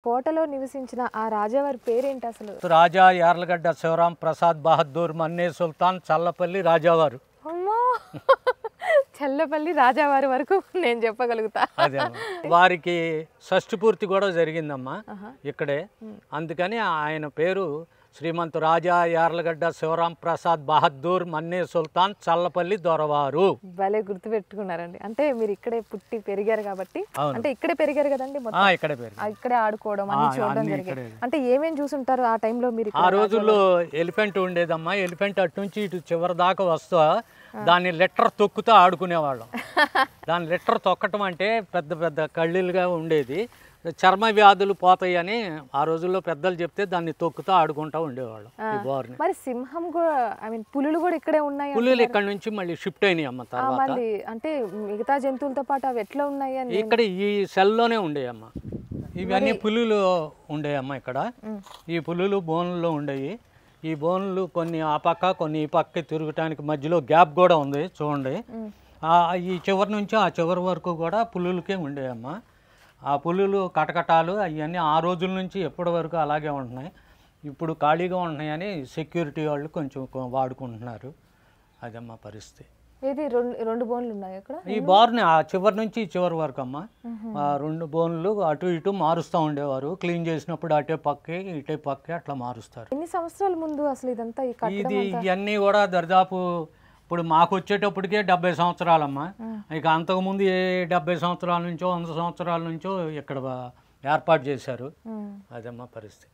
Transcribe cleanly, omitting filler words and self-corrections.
కోటలో నివసించిన ఆ రాజావారి పేరేంటి అసలు? రాజా యార్లగడ్డ శివరాం ప్రసాద్ బహదూర్ మన్నే సుల్తాన్ చల్లపల్లి రాజావారు. అమ్మో చల్లపల్లి రాజావారి వరకు నేను చెప్పగలుగుతా. అదే వారికి షష్ఠి పూర్తి కూడా జరిగిందమ్మా ఇక్కడే. అందుకని ఆయన పేరు శ్రీమంత్ రాజా యార్లగడ్డ శివరాం ప్రసాద్ బహదూర్ మన్నే సుల్తాన్ చల్లపల్లి దొరవారు. భలే గుర్తు పెట్టుకున్నారండి. అంటే మీరు ఇక్కడే పుట్టి పెరిగారు కాబట్టి, అంటే ఇక్కడే పెరిగారు కదండి, ఇక్కడే పెరిగారు, ఇక్కడే ఆడుకోవడం అన్ని చూడడం జరిగింది. అంటే ఏమేం చూసుంటారు ఆ టైంలో మీరు? ఆ రోజుల్లో ఎలిఫెంట్ ఉండేదమ్మా. ఎలిఫెంట్ అటు నుంచి ఇటు చివరి దాకా వస్తా దాన్ని లెటర్ తొక్కుతూ ఆడుకునేవాళ్ళం. దాని లెటర్ తొక్కటం అంటే పెద్ద పెద్ద కళ్ళీలుగా ఉండేది. చర్మ వ్యాధులు పోతాయని ఆ రోజుల్లో పెద్దలు చెప్తే దాన్ని తొక్కుతూ ఆడుకుంటూ ఉండేవాళ్ళం. మరి సింహం కూడా, ఐ మీన్ పులులు కూడా ఇక్కడే ఉన్నాయి. పులులు ఇక్కడ నుంచి మళ్ళీ షిఫ్ట్ అయినాయి అమ్మ తర్వాత. అంటే మిగతా జంతువులతో పాటు అవి ఎట్లా ఉన్నాయి అని ఇక్కడ ఈ సెల్లోనే ఉండేయమ్మ. ఇవన్నీ పులులు ఉండేయమ్మ ఇక్కడ. ఈ పులులు బోన్లలో ఉండేవి. ఈ బోన్లు కొన్ని ఆ పక్క కొన్ని ఈ పక్క తిరగటానికి మధ్యలో గ్యాప్ కూడా ఉంది చూడండి. ఈ చివరి నుంచి ఆ చివరి వరకు కూడా పులులకే ఉండేయమ్మ. ఆ పులులు కటకటాలు అవన్నీ ఆ రోజుల నుంచి ఎప్పటి వరకు అలాగే ఉంటున్నాయి. ఇప్పుడు ఖాళీగా ఉంటున్నాయని సెక్యూరిటీ వాళ్ళు కొంచెం వాడుకుంటున్నారు. అదమ్మా పరిస్థితి. ఇది రెండు బోన్లు ఉన్నాయి అక్కడ. ఈ బార్ని ఆ చివరి నుంచి చివరి వరకు అమ్మ ఆ రెండు బోన్లు అటు ఇటు మారుస్తూ ఉండేవారు. క్లీన్ చేసినప్పుడు అటే పక్కే ఇటే పక్కే అట్లా మారుస్తారు. ఎన్ని సంవత్సరాల ముందు అసలు ఇదంతా? ఇది ఇవన్నీ కూడా దరిదాపు ఇప్పుడు మాకు వచ్చేటప్పటికే 70 సంవత్సరాలమ్మా. ఇక అంతకుముందు 70 సంవత్సరాల నుంచో 100 సంవత్సరాల నుంచో ఇక్కడ ఏర్పాటు చేశారు. అదమ్మా పరిస్థితి.